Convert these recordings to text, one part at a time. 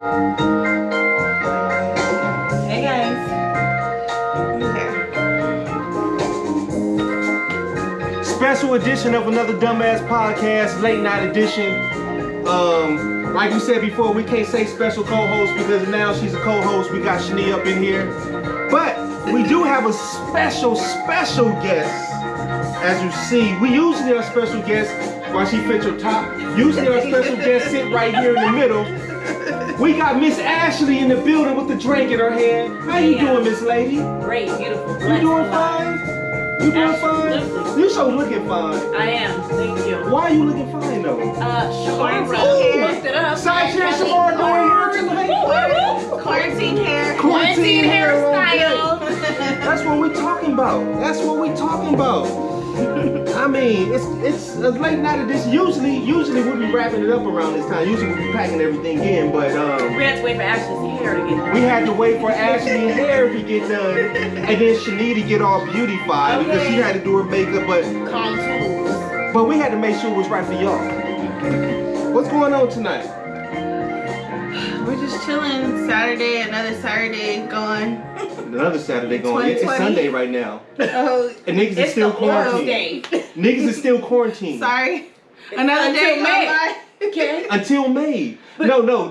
Hey guys. Okay. Special edition of another Dumbass Podcast, late night edition. Like we said before, we can't say special co-host because now she's a co-host. We got Shani up in here. But we do have a special guest. As you see, we usually our special guest, while she fits her top, usually our special guest sit right here in the middle. We got Miss Ashley in the building with the drink in her hand. How you doing, Miss Lady? Great, beautiful. You doing fine? You doing fine? Absolutely. You so looking fine. I am, thank you. Why are you looking fine though? Shamara looked it up. Side chair Shamara doing here tonight. Quarantine hair. Quarantine hairstyle. That's what we talking about. That's what we talking about. I mean, it's a late night edition. Usually we'll be wrapping it up around this time. Usually we'll be packing everything in, but We had to wait for Ashley's hair to get done. we had to wait for Ashley's hair to get done, and then Shani to get all beautified because she had to do her makeup, but we had to make sure it was right for y'all. What's going on tonight? We're just chilling. Saturday, another Saturday going. Another Saturday going. It's 2020. Sunday right now. Oh, And niggas is still quarantined. Niggas is still quarantined. sorry. Another day Until gone May. by. Okay. Until May. No.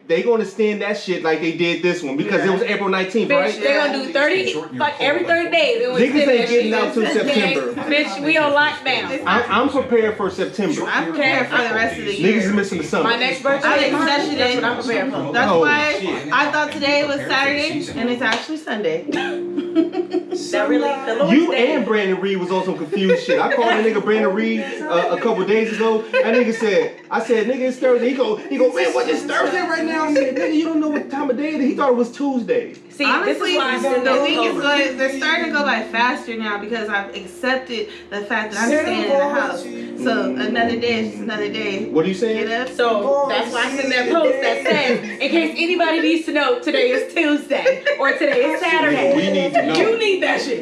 They gonna stand that shit like they did this one because it was April 19th, Bitch, right? they're gonna do 30, like every 30 days. Niggas ain't getting out till September. Bitch, we on lockdown. I'm prepared for September. I'm prepared for the rest of the year. Niggas is missing the summer. My next birthday I is think March. Saturday. That's what I'm prepared for. That's Oh, why shit. I thought today was Saturday and it's actually Sunday. That really, the Lord's You Day. and Brandon Reed was on some confused shit. I called that nigga Brandon Reed a couple days ago. That nigga I said, nigga, it's Thursday. He go, man, what is Thursday right now? I said, nigga, you don't know what time of day it is. He thought it was Tuesday. See, Honestly, this is why I said the week is COVID. going. They're starting to go by faster now because I've accepted the fact that I'm staying in the house. So another day is just another day. What are you saying? Get up. So that's why I sent that post that says, in case anybody needs to know, today is Tuesday or today is Saturday. We need to know. You need that shit.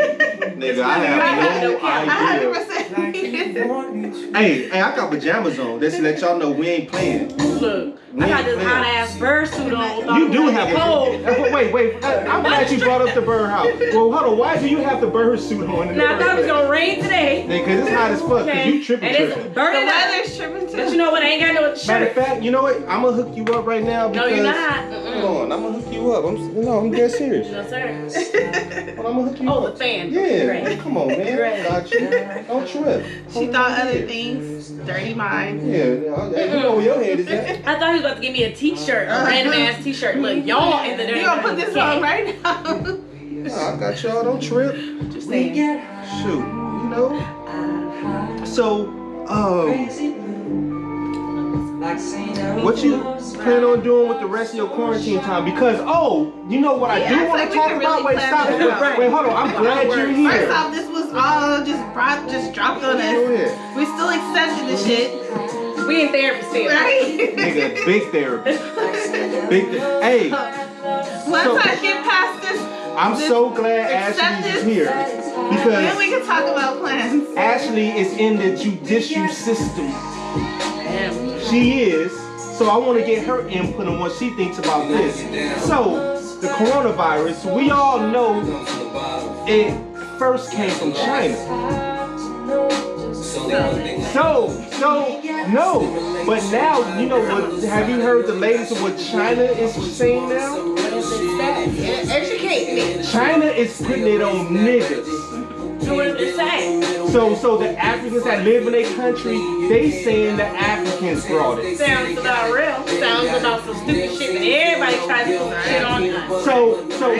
Nigga, I have no idea. 100%. Hey, I got pajamas on. Just to let y'all know we ain't playing. Look, I got this hot ass bird suit on. You do have cold. Wait. I'm glad you brought up the bird house. Well, hold on. Why do you have the bird suit on? Now I thought it was gonna rain today. Because it's hot as fuck. Because you tripping. And it's The burning up. weather's tripping too. But you know what? I ain't got no Matter shirt. of fact, you know what? I'm gonna hook you up right now. No, Because, you're not. Hold on, I'm gonna hook you up. I'm dead serious. No, sir. Hold on, I'm gonna hook you Oh, up. the fan. Yeah, Great. come on, man. Great. Got you. Don't trip. She thought other things. Dirty mind. Yeah, you know where your head is at. I thought he was about to give me a t-shirt, a random ass t-shirt. Look, y'all in the dirty. You gonna put this on right now? Nah, I got y'all. Don't trip. Just saying. Shoot, you know. So, what you plan on doing with the rest of your quarantine time? Because you know what I Yeah, do I feel want like to we talk can about. really Wait, plan stop that it. out. Wait, hold on. I'm glad you're here. First off, this was all just dropped on Go us. ahead. We still accepted the shit, We in therapy still. right? Nigga, big therapy. Hey, Once So- I get past this, I'm this so glad acceptance, Ashley's here then because we can talk about plans. Ashley is in the judicial system. She is. So I want to get her input on what she thinks about this. So the coronavirus, we all know it first came from China. No. But now, you know, have you heard the latest of what China is saying now? Educate me. China is putting it on niggas. So what does it say? So the Africans that live in their country, they saying the Africans brought it. Sounds about real. Sounds about some stupid shit that everybody tries to put shit on us.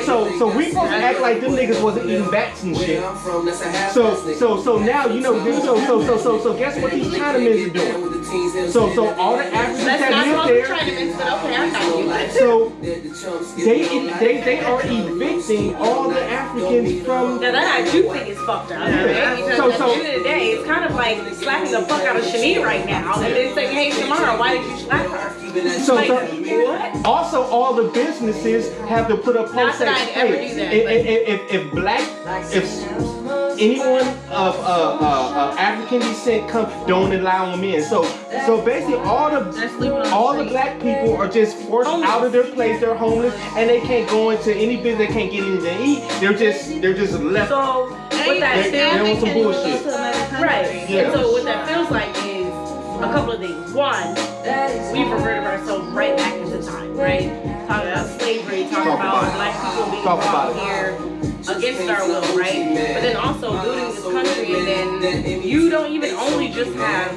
So we supposed to act like them niggas wasn't eating bats and shit. So now you know. So guess what these Chinamans are doing? So all the Africans Let's that not live call them there. Chinamen, but okay, I got you. So they are evicting all the Africans from. Now that I do think it's fucked up. Okay? Because at the end of the day, it's kind of like slapping the fuck out of Shani right now, and then saying, "Hey, Shamara, why did you slap her?" So What? also all the businesses have to put up Not posts that saying, I'd ever do that, if black, if anyone of African descent don't allow them in. So basically all the black people are just forced out of their place. They're homeless and they can't go into any business. They can't get anything to eat. They're just left. So what that they're on some bullshit. Right. Yeah. And so what that feels like is a couple of things. One, we've reverted ourselves right back into time, right? Talking about slavery, talking about black people being brought here against our will, right? But then also building this country, and then you don't even only just have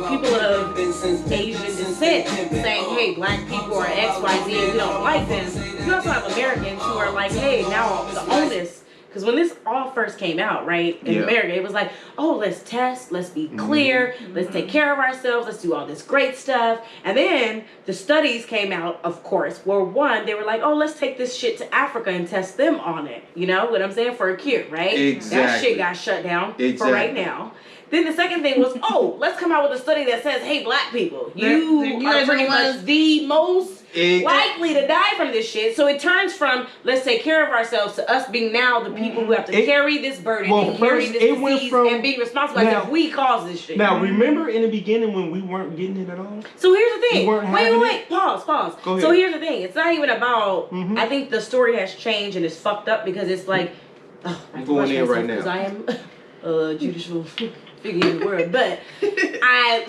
people of Asian descent saying, hey, black people are X, Y, Z, and we don't like them. You also have Americans who are like, hey, now the onus. Because when this all first came out, right, in America, it was like, oh, let's test, let's be clear, let's take care of ourselves, let's do all this great stuff. And then the studies came out, of course, where one, they were like, oh, let's take this shit to Africa and test them on it. You know what I'm saying? For a cure, right? Exactly. That shit got shut down for right now. Then the second thing was, oh, let's come out with a study that says, hey, black people, you are pretty much the most likely to die from this shit. So it turns from let's take care of ourselves to us being now the people who have to carry this burden and carry this disease and be responsible as if we caused this shit. Now remember in the beginning when we weren't getting it at all? So here's the thing. Wait. Pause. Go ahead. So here's the thing. It's not even about I think the story has changed and it's fucked up because it's like I'm going in right now. Because I am a judicial figure in the world. But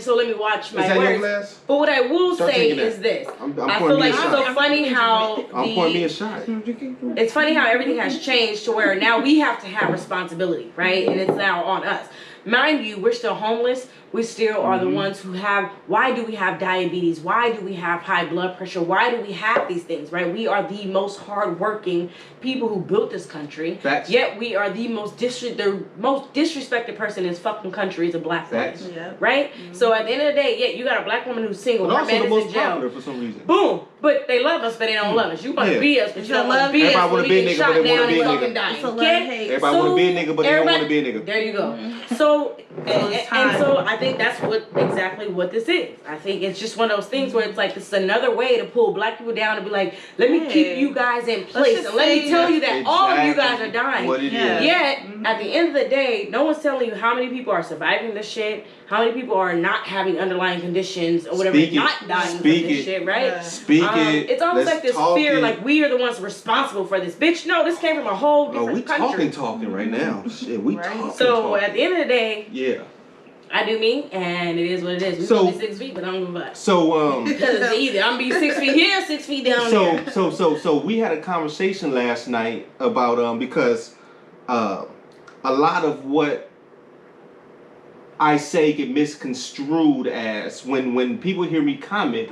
so let me watch my Is that words. your glass? But what I will say is this. I feel like it's so funny how I'm pouring me a shot. It's funny how everything has changed to where now we have to have responsibility, right? And it's now on us. Mind you, we're still homeless. We still are the ones who have, why do we have diabetes? Why do we have high blood pressure? Why do we have these things, right? We are the most hardworking people who built this country. Facts. Yet we are the most disrespected person in this fucking country is a black woman. Yeah. Right? So at the end of the day, you got a black woman who's single. But Her also man the is most in jail. popular for some reason. Boom. But they love us, but they don't love us. You want to be us, but you don't want to be us. Everybody want to be a nigga, but they want to be a nigga. Everybody want to be a nigga, but they don't want to be a nigga. There you go. So, and so I think that's exactly what this is. I think it's just one of those things where it's like this is another way to pull black people down and be like, let me keep you guys in place and let me tell you that all of you guys are dying. What it is. Yet, at the end of the day, no one's telling you how many people are surviving this shit, how many people are not having underlying conditions or whatever, not dying from this shit, right? It's almost like this fear, like we are the ones responsible for this. Bitch, no, this came from a whole different country. We talking right now. Shit, we talking. So at the end of the day, yeah. I do me, and it is what it is. We so, be 6 feet, but I don't give a fuck. So, because it's either I'm be 6 feet here, 6 feet down there. So we had a conversation last night about because a lot of what I say get misconstrued as when people hear me comment,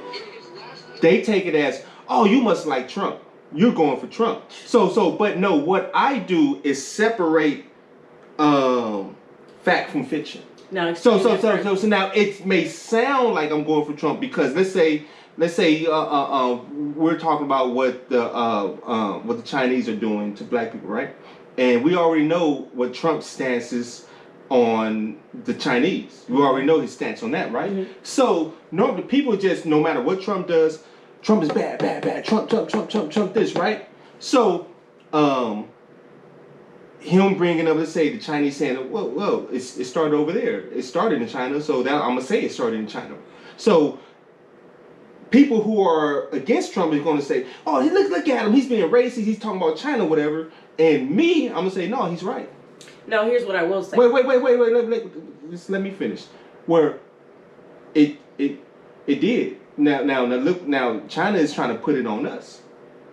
they take it as, oh, you must like Trump. You're going for Trump. But no, what I do is separate fact from fiction. No, so now it may sound like I'm going for Trump because let's say we're talking about what the Chinese are doing to black people, right? And we already know what Trump's stance is on the Chinese. We already know his stance on that, right? Mm-hmm. So the people just, no matter what Trump does, Trump is bad. Trump this, right? So him bringing up, let's say, the Chinese saying, well, it started over there. It started in China, so that I'm going to say it started in China. So people who are against Trump is going to say, oh, look at him. He's being racist. He's talking about China, whatever. And me, I'm going to say, no, he's right. No, here's what I will say. Wait. Just let me finish. Where it did. Now look, now China is trying to put it on us.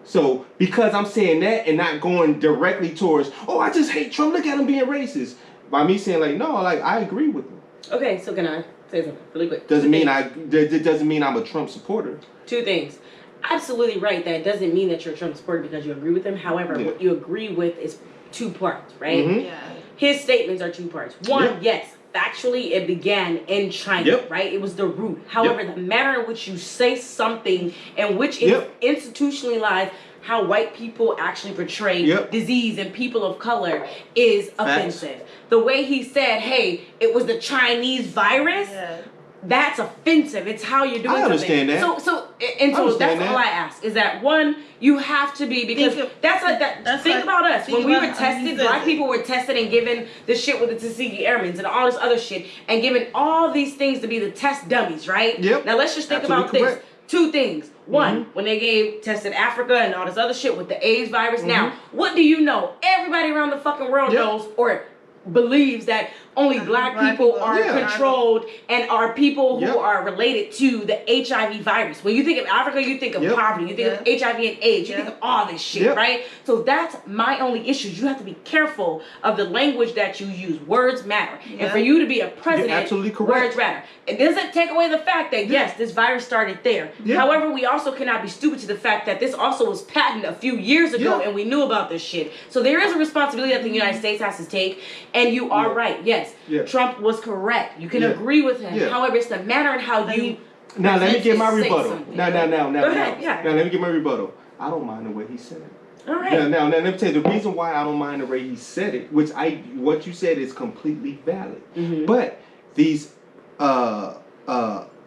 So, because I'm saying that and not going directly towards, oh, I just hate Trump, look at him being racist. By me saying, like, no, like, I agree with him. Okay, so can I say something really quick? Doesn't mean I'm a Trump supporter. Two things. Absolutely right. That doesn't mean that you're a Trump supporter because you agree with him. However, what you agree with is 2 parts, right? Mm-hmm. Yeah. His statements are 2 parts. One, yes, factually, it began in China, right? It was the root. However, the manner in which you say something and which is institutionalized how white people actually portray disease and people of color is offensive. The way he said, hey, it was the Chinese virus. Yeah. that's offensive. It's how you're doing I understand something. that. So that's that. all I ask is that one, you have to be, because think about us. When we were tested, black people were tested and given the shit with the Tuskegee Airmen and all this other shit and given all these things to be the test dummies, right? Yep. Now let's just think about this. Two things. One, when they tested Africa and all this other shit with the AIDS virus. Now, what do you know? Everybody around the fucking world knows or believes that only black people are controlled and are people who are related to the HIV virus. When you think of Africa, you think of poverty, you think of HIV and AIDS, you think of all this shit, right? So that's my only issue. You have to be careful of the language that you use. Words matter. And for you to be a president, words matter. It doesn't take away the fact that, yes, this virus started there. However, we also cannot be stupid to the fact that this also was patented a few years ago and we knew about this shit. So there is a responsibility that the United States has to take. And you are right. Yes. Trump was correct. You can agree with him. However, it's the manner in how you. Now let me get my rebuttal. Now. Go ahead. Now let me get my rebuttal. I don't mind the way he said it. All right. Now let me tell you the reason why I don't mind the way he said it, which what you said is completely valid. But these other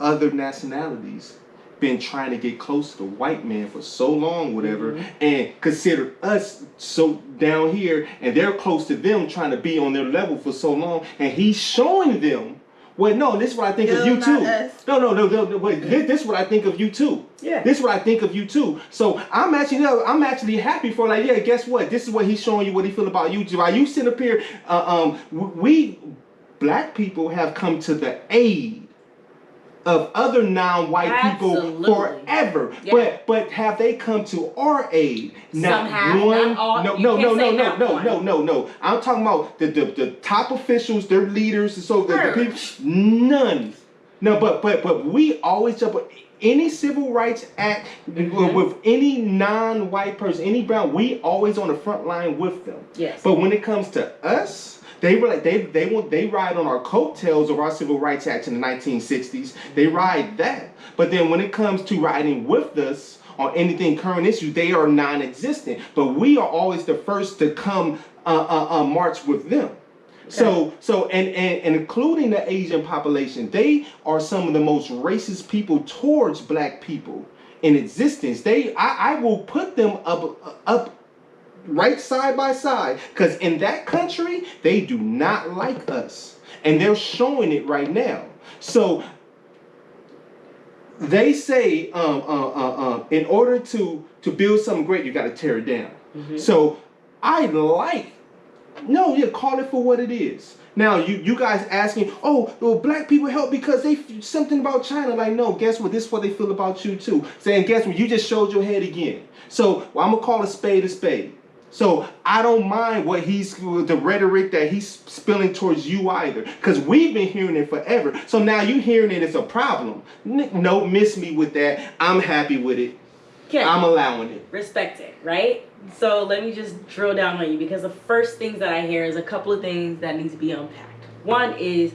nationalities been trying to get close to the white man for so long, whatever, and consider us so down here, and they're close to them, trying to be on their level for so long, and he's showing them. Well, no, this is what I think of you too. No. Wait, this is what I think of you too. Yeah. This is what I think of you too. So I'm actually happy for guess what? This is what he's showing you what he feel about you. While you sit up here, we black people have come to the aid of other non-white people forever, but have they come to our aid? Not one. No. I'm talking about the top officials, their leaders, so the people. None. No, but we always jump. Any civil rights act with any non-white person, any brown, we always on the front line with them. Yes. But when it comes to us, they ride on our coattails of our civil rights acts in the 1960s. They ride that. But then when it comes to riding with us on anything current issue, they are non-existent. But we are always the first to come march with them. Okay. So including the Asian population, they are some of the most racist people towards black people in existence. I will put them up right side by side, because in that country they do not like us, and they're showing it right now. So they say in order to build something great, you got to tear it down. So call it for what it is. Now you guys asking, well, black people help because they something about China. Like, no, guess what? This is what they feel about you too. Saying, guess what? You just showed your head again. So I'm gonna call a spade a spade. So I don't mind the rhetoric that he's spilling towards you either, because we've been hearing it forever. So now you hearing it as a problem. No, miss me with that. I'm happy with it. Okay. I'm allowing it. Respect it, right? So let me just drill down on you, because the first things that I hear is a couple of things that need to be unpacked. One is,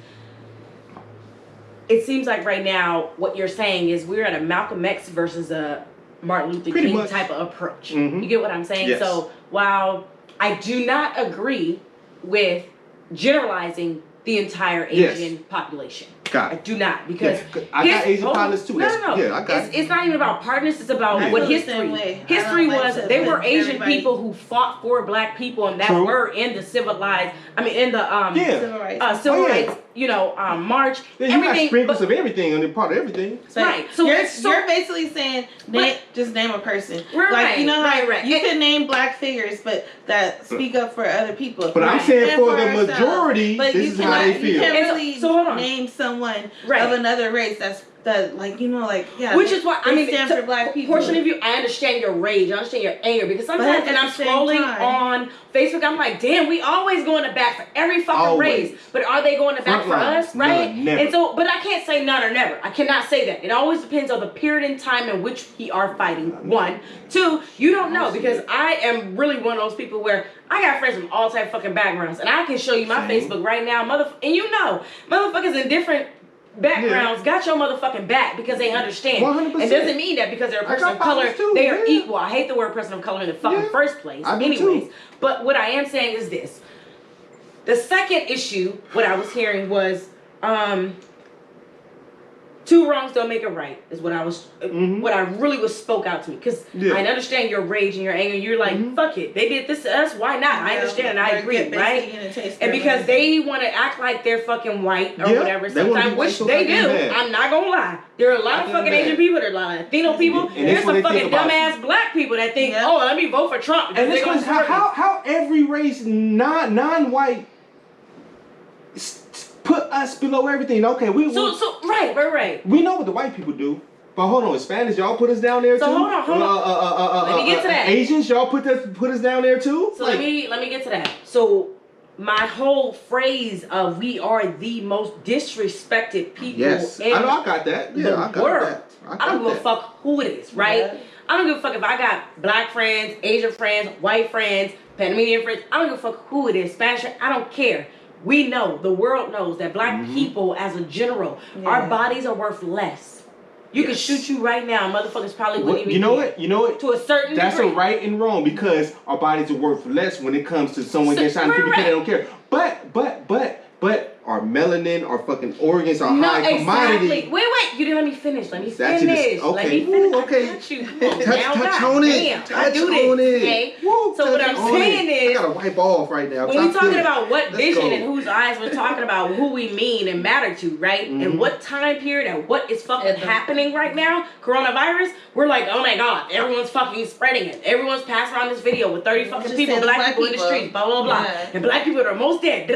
it seems like right now what you're saying is we're at a Malcolm X versus a Martin Luther King type of approach. You get what I'm saying? Yes. So while I do not agree with generalizing the entire Asian population, I do not, because I got Asian partners too. No. It's not even about partners. It's about what history was. They were Asian people who fought for black people, and that were in the civil rights. March. Yeah, you got sprinkles of everything on the part of everything. So right. So you're basically saying just name a person. Right. You know how you can name black figures, but that speak up for other people. But I'm saying for the majority, this is how they feel. You can't really name someone of another race which is why stand for black people. Portion of you, I understand your rage, I understand your anger, because sometimes when I'm scrolling on Facebook, I'm like, damn, we always going to bat for every fucking race, but are they going to bat for us, right? Never. And so, but I can't say none or never. I cannot say that. It always depends on the period in time in which we are fighting. One, two, you don't know, because I am really one of those people where I got friends from all type of fucking backgrounds, and I can show you my Facebook right now, and motherfuckers in different backgrounds got your motherfucking back because they understand. 100%. It doesn't mean that because they're a person of color, they are equal. I hate the word person of color in the fucking first place. Anyways, but what I am saying is this. The second issue, what I was hearing was, 2 wrongs don't make it right is what I was, what I really was spoke out to me. Because I understand your rage and your anger. You're like, fuck it. They did this to us. Why not? I understand and I agree, right? And because they want to act like they're fucking white or whatever sometimes, which they do. I'm not going to lie. There are a lot of fucking Asian people. There are a lot of Latino people. There's some fucking dumbass black people that think, oh, let me vote for Trump. And it's how every race, non-white, put us below everything. Okay, right. We know what the white people do. But hold on, Spanish, y'all put us down there too? So hold on. Let me get to that. Asians, y'all put us down there too? So let me get to that. So my whole phrase of we are the most disrespected people in I know I got that. Yeah, I got world. that. I don't give a fuck who it is, right? Yeah. I don't give a fuck if I got black friends, Asian friends, white friends, Panamanian friends. I don't give a fuck who it is, Spanish. I don't care. We know, the world knows that black people as a general, our bodies are worth less. You can shoot you right now, motherfuckers probably wouldn't even You know what? To a certain That's degree. a right and wrong because our bodies are worth less when it comes to someone getting shot in 50 they don't care. But our melanin, our fucking organs are high commodity. Wait, you didn't let me finish. Let me Okay. finish. Ooh, Let me finish. okay. I got you. Come on, Touch on it. I do this. Okay? So what I'm saying is, I gotta wipe off right now. when we're talking about what vision and whose eyes we're talking about, who we mean and matter to, right? And what time period and what is fucking happening right now, coronavirus, we're like, oh my God, everyone's fucking spreading it. Everyone's passing around this video with 30 fucking people, black people in the streets, blah, blah, blah. And black people are most dead.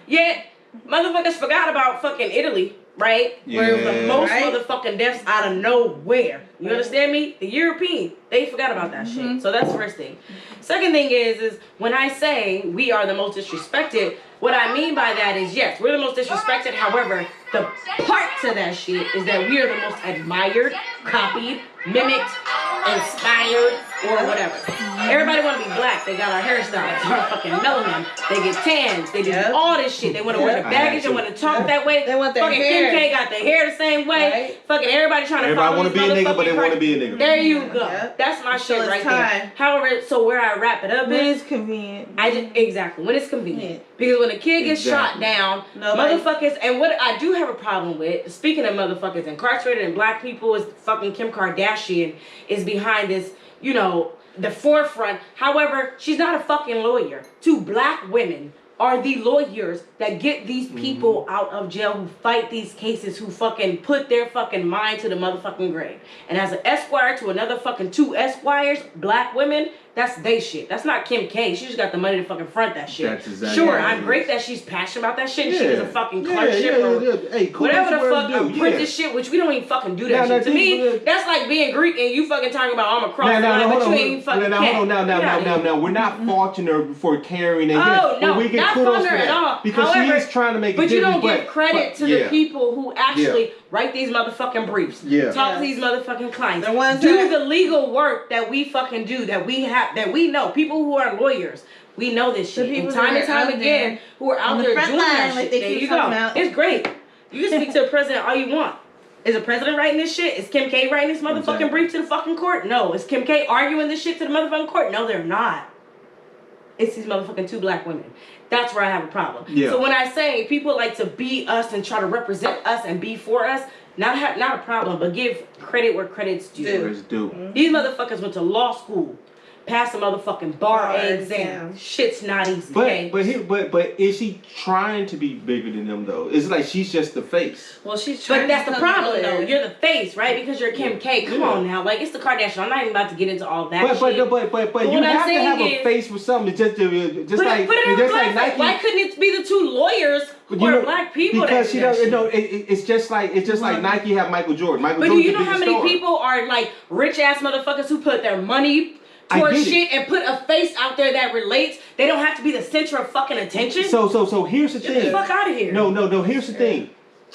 Yet, motherfuckers forgot about fucking Italy, right? Where the most motherfucking deaths out of nowhere. You understand me? The European, they forgot about that shit. So that's the first thing. Second thing is when I say we are the most disrespected, what I mean by that is, yes, we're the most disrespected. However, the part to that shit is that we are the most admired, copied, mimicked, inspired, or whatever. Everybody want to be black. They got our hairstyles, our fucking melanin. They get tans. They do all this shit. They want to wear the baggage. They want to talk that way. They want their fucking hair. Kim K got their hair the same way. Right. Fucking everybody trying to Everybody want to be a nigga, but they want to be a nigga. There you go. Yep. That's my shit it's right time. there. However, so where I wrap it up When is it's convenient. exactly when it's convenient. Because when a kid gets shot down, motherfuckers, and what I do have a problem with, speaking of motherfuckers incarcerated and black people, is fucking Kim Kardashian is behind this, you know, the forefront. However, she's not a fucking lawyer. 2 black women are the lawyers that get these people out of jail, who fight these cases, who fucking put their fucking mind to the motherfucking grave. And as an esquire to another fucking 2 esquires, black women, that's they shit. That's not Kim K. She just got the money to fucking front that shit. That's exactly sure, I'm great that she's passionate about that shit. She is a fucking clerkship or Hey, cool, whatever the fuck, apprenticeship, which we don't even fucking do that shit. To me, that's like being Greek and you fucking talking about I'm a cross but you ain't even fucking Now, we're not faulting her for caring and we get kudos for that. At all. Because however, she is trying to make a difference. difference. But you don't give credit to the people who actually write these motherfucking briefs. Talk to these motherfucking clients. The ones do the legal work that we fucking do, that we have, that we know. People who are lawyers, we know this shit. And time again, who are out there doing that shit. There you go. It's great. You can speak to the president all you want. Is the president writing this shit? Is Kim K writing this motherfucking brief to the fucking court? No. Is Kim K arguing this shit to the motherfucking court? No, they're not. It's these motherfucking 2 black women. That's where I have a problem. So when I say people like to be us and try to represent us and be for us, not a problem, but give credit where credit's due. These motherfuckers went to law school. Pass a motherfucking bar exam. Shit's not easy. But is she trying to be bigger than them though? It's like she's just the face. Well, she's trying. But that's the problem though. You're the face, right? Because you're Kim K. Come on now, like it's the Kardashians. I'm not even about to get into all that. But you have to have a face for something. Just like Nike. Why couldn't it be the 2 lawyers who are black people? Because she doesn't know. It's just like Nike have Michael Jordan. But do you know how many people are like rich ass motherfuckers who put their money towards shit and put a face out there that relates? They don't have to be the center of fucking attention. So here's the thing. Get the fuck out of here. No. Here's the thing.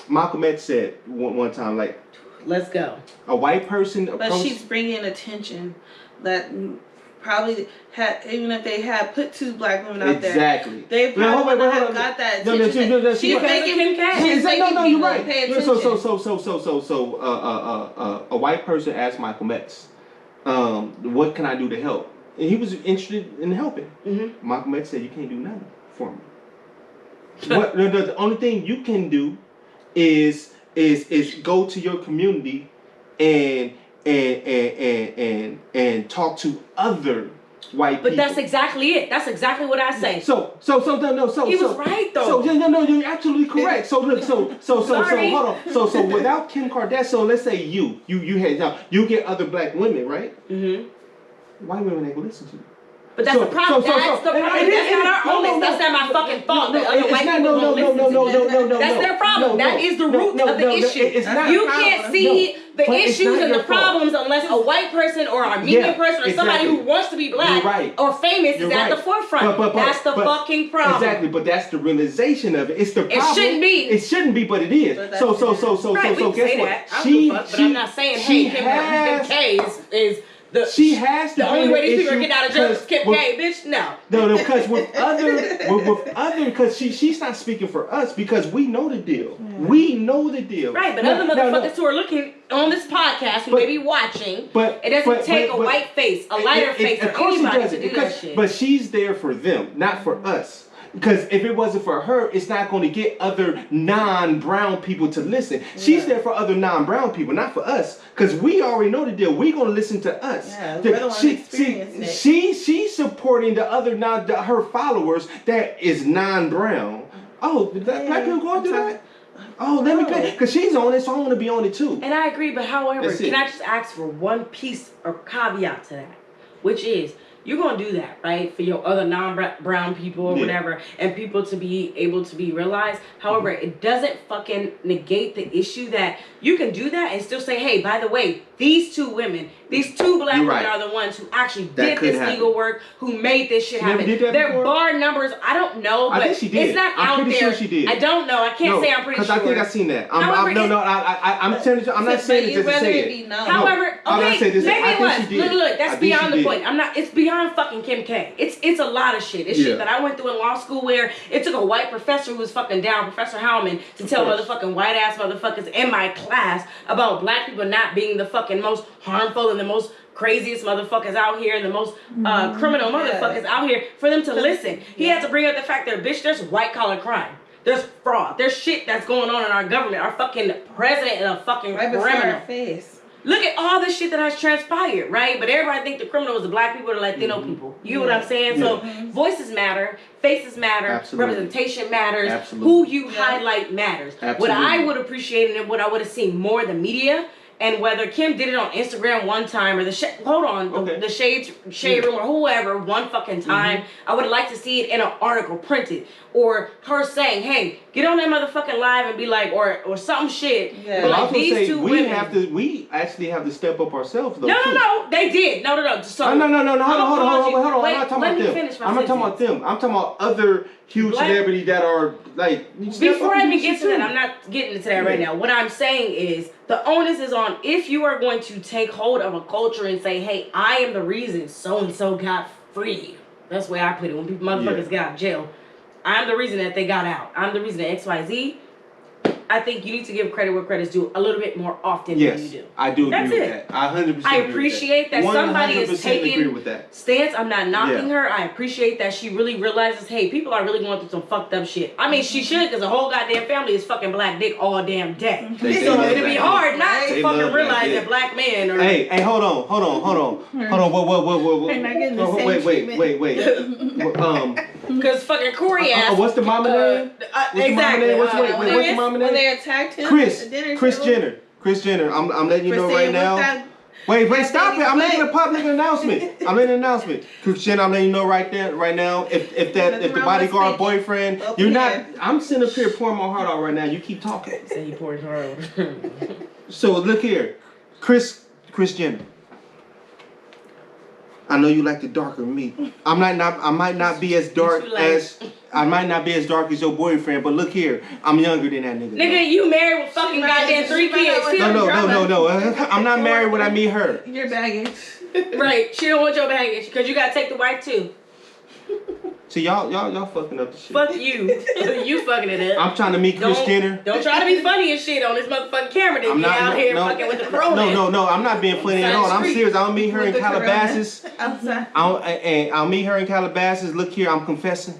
Malcolm X said one time, like, let's go. A white person. But she's bringing attention that probably had, even if they had put 2 black women out there, they probably would not have got that attention. She's making Kim K. You're right. A white person asked Malcolm X, what can I do to help? And he was interested in helping. Malcolm X said, you can't do nothing for me. The only thing you can do is is go to your community and talk to other white people. But that's exactly it. That's exactly what I say. So he was right though. So no, you're absolutely correct. So look, so hold on. So without Kim Kardashian, so let's say you get other black women, right? Mm-hmm. White women ain't gonna listen to you. But that's the problem. That's the problem. That's not our onus. That's not my fucking fault. That other white people don't listen to me. That's their problem. That is the root of the issue. You can't see the issues and the problems unless a white person or a medium person or somebody who wants to be black or famous is at the forefront. That's the fucking problem. Exactly, but that's the realization of it. It's the problem. It shouldn't be. It shouldn't be, but it is. So guess what? But I'm not saying hey, Kim K is she has to. The only way these people are getting out of jail is Kim K, bitch. No, because with other, because she's not speaking for us because we know the deal. Yeah. We know the deal. Right, but other motherfuckers who are looking on this podcast who may be watching, it doesn't take a white face, a lighter face, or anybody to do that shit. But she's there for them, not for us. Because if it wasn't for her, it's not going to get other non-brown people to listen. Yeah. She's there for other non-brown people, not for us. Because we already know the deal. We're going to listen to us. Yeah, she's supporting the other her followers that is non-brown. Oh, black people going through that? Oh, let me pay. Because she's on it, so I want to be on it too. And I agree, but however, can I just ask for one piece or caveat to that? Which is, you're going to do that, right? For your other non-brown people or whatever, and people to be able to be realized. However, it doesn't fucking negate the issue that you can do that and still say, hey, by the way, these two women, these two black women are the ones who actually did this legal work, who made this shit happen. Their bar numbers, I don't know, but it's not out there. I'm pretty sure she did. I don't know. I can't say I'm pretty sure. Because I think I've seen that. I'm telling you, I'm not saying it just to say it. However, okay, maybe it was. Look, that's beyond the point. It's beyond fucking Kim K. It's a lot of shit. It's shit that I went through in law school where it took a white professor who was fucking down, Professor Howman, to tell motherfucking white ass motherfuckers in my class about black people not being the fucking most harmful and the most craziest motherfuckers out here and the most criminal motherfuckers out here for them to listen. He had to bring up the fact that, bitch, there's white collar crime. There's fraud. There's shit that's going on in our government. Our fucking president is a fucking criminal. Face. Look at all the shit that has transpired, right? But everybody think the criminal is the black people or the Latino people. You know what I'm saying? So voices matter, faces matter, representation matters, who you highlight matters. What I would appreciate and what I would have seen more in the media, and whether Kim did it on Instagram one time or the Shade Room or whoever one fucking time, I would like to see it in an article printed or her saying, "Hey, get on that motherfucking live and be like," or some shit. Yeah. But like these two women, we actually have to step up ourselves though. No, they did. No. So no. Hold on. I'm not talking about them. I'm not talking about them. I'm talking about other huge celebrities that are like. Before I even get to that, I'm not getting into that right now. What I'm saying is the onus is on if you are going to take hold of a culture and say, "Hey, I am the reason so and so got free." That's the way I put it. When people motherfuckers get out of jail, I'm the reason that they got out. I'm the reason that XYZ. I think you need to give credit where credit's due a little bit more often than you do. I do agree with that. I 100% I appreciate that somebody is taking with that stance. I'm not knocking her. I appreciate that she really realizes, hey, people are really going through some fucked up shit. I mean, she should, because the whole goddamn family is fucking black dick all damn day. So it'd be hard not to fucking realize that black men are... Hey, hold on. Wait. Because fucking Corey asked... what's the mama name? Exactly. What's the mama name? When they attacked him Kris Jenner. I'm letting you know right now. Wait, stop it. I'm making a public announcement. Kris Jenner, I'm letting you know right now. If the bodyguard boyfriend, you're not... I'm sitting up here pouring my heart out right now. You keep talking. Say you poured your heart out. So look here. Kris Jenner. I know you like the darker meat. I might not be as dark as your boyfriend, but look here, I'm younger than that nigga. Nigga, you married with fucking goddamn 3 kids. No. I'm not married when I meet her. Your baggage. Right, she don't want your baggage because you gotta take the wife too. See, y'all fucking up the shit. Fuck you. You fucking it up. I'm trying to meet Kris Jenner. Don't try to be funny and shit on this motherfucking camera that you out here fucking with the pro. No, I'm not being funny at all. I'm serious. I'll meet her in Calabasas. I'll meet her in Calabasas. Look here, I'm confessing.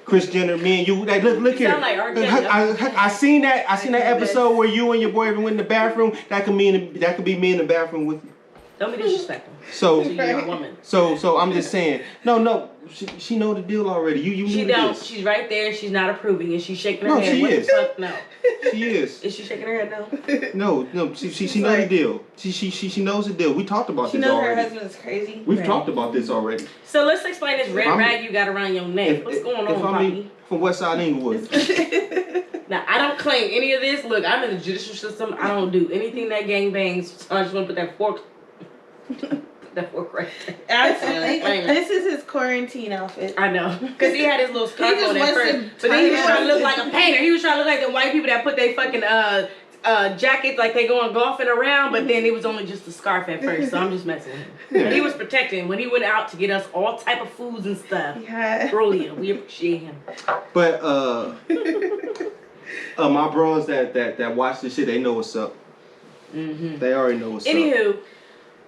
Kris Jenner, me and you. Like, look here. Like I seen that episode where you and your boyfriend went in the bathroom. That could be me in the bathroom with you. Don't be disrespectful. So you're a woman. So I'm just saying. No. She know the deal already. You she knew don't. this. She's right there. She's not approving, and she's shaking her head. She what is. The fuck? No. She is. Is she shaking her head? No. No. She knows the deal. She knows the deal. We talked about this already. She knows her husband is crazy. We've talked about this already. So let's explain this red rag you got around your neck. What's going on, Poppy? From Westside Inglewood. Now, I don't claim any of this. Look, I'm in the judicial system. I don't do anything that gangbangs. So I just want to put that fork right there. Absolutely. This is his quarantine outfit. I know. Because he had his little scarf on at first. But then he was trying to look like a painter. He was trying to look like the white people that put their fucking jackets like they going golfing around. But then it was only just a scarf at first. So I'm just messing with him. Yeah. But he was protecting when he went out to get us all type of foods and stuff. Yeah. Brilliant. We appreciate him. But my bros that watch this shit, they know what's up. Mm-hmm. They already know what's up. Anywho,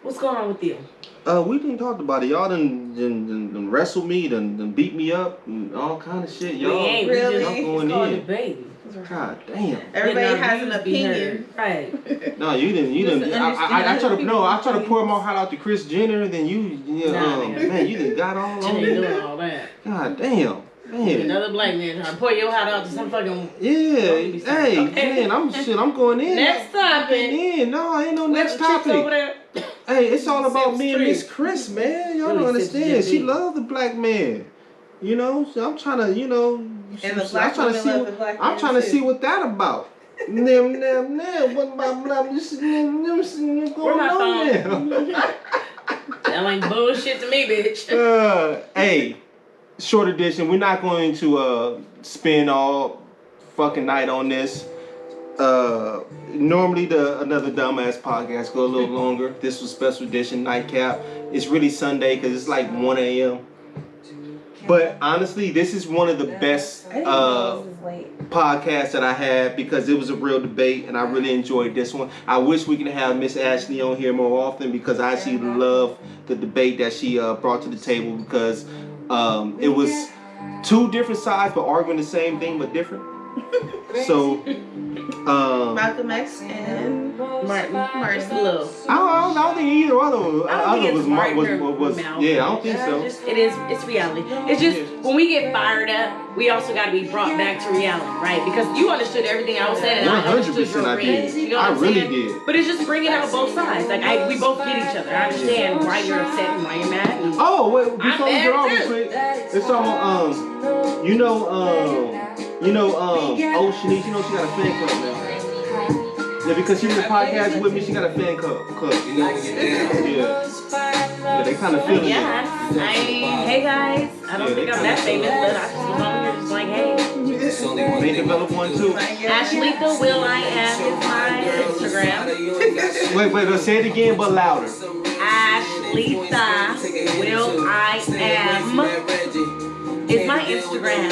what's going on with you? We didn't talk about it. Y'all done wrestled me, done beat me up, and all kind of shit. Y'all, really? Y'all going in. Baby. God damn. Everybody has an opinion. Right. No, you didn't. I try to pour my heart out to Kris Jenner, then man, you done got all on me. Doing all that. God damn. Man. Another black man trying to pour your heart out to some fucking. Yeah. Hey, man, I'm going in. Next topic. No, ain't no next topic. Over there. Hey, it's all about me and Miss Kris, man. Y'all don't understand. She love the black man. You know, so I'm trying to, and the black women love the black man I'm trying to see what that about. What about where my phone? That ain't bullshit to me, bitch. Hey, short edition. We're not going to spend all fucking night on this. Normally another dumbass podcast go a little longer. This was special edition nightcap. It's really Sunday because it's like 1 a.m. But honestly, this is one of the best podcasts that I had because it was a real debate and I really enjoyed this one. I wish we could have Miss Ashley on here more often because I actually love the debate that she brought to the table because it was two different sides but arguing the same thing but different. So Malcolm X and Martin Luther. I don't think either other was yeah, I don't think so. It's reality. It's just when we get fired up, we also got to be brought back to reality, right? Because you understood everything I was saying, and I understood your rage. You know what I'm saying? Did. But it's just bringing out both sides. Like we both get each other. I understand why you're upset and why you're mad. Wait, before we get off real quick, it's all Shanice, she got a fan club now. Yeah, because she was in the podcast with me, she got a fan club. Yeah, they kind of feeling it. Hey guys, I don't think I'm that famous, but I just was on here just like, hey. They developed one too. Ashley the Will I Am is my Instagram. Wait, say it again but louder. Ashley the Will I Am is my Instagram.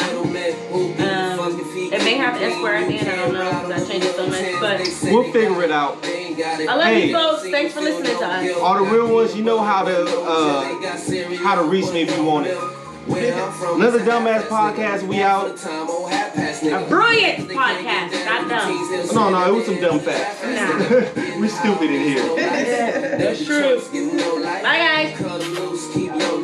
It may have S square at the end, I don't know, because I changed it so much, but we'll figure it out. I love you folks. Thanks for listening to us. All the real ones, you know how to reach me if you want it. Another dumbass podcast. We out. A brilliant podcast. Not dumb. No, it was some dumb facts. Nah. We stupid in here. That's true. Bye guys.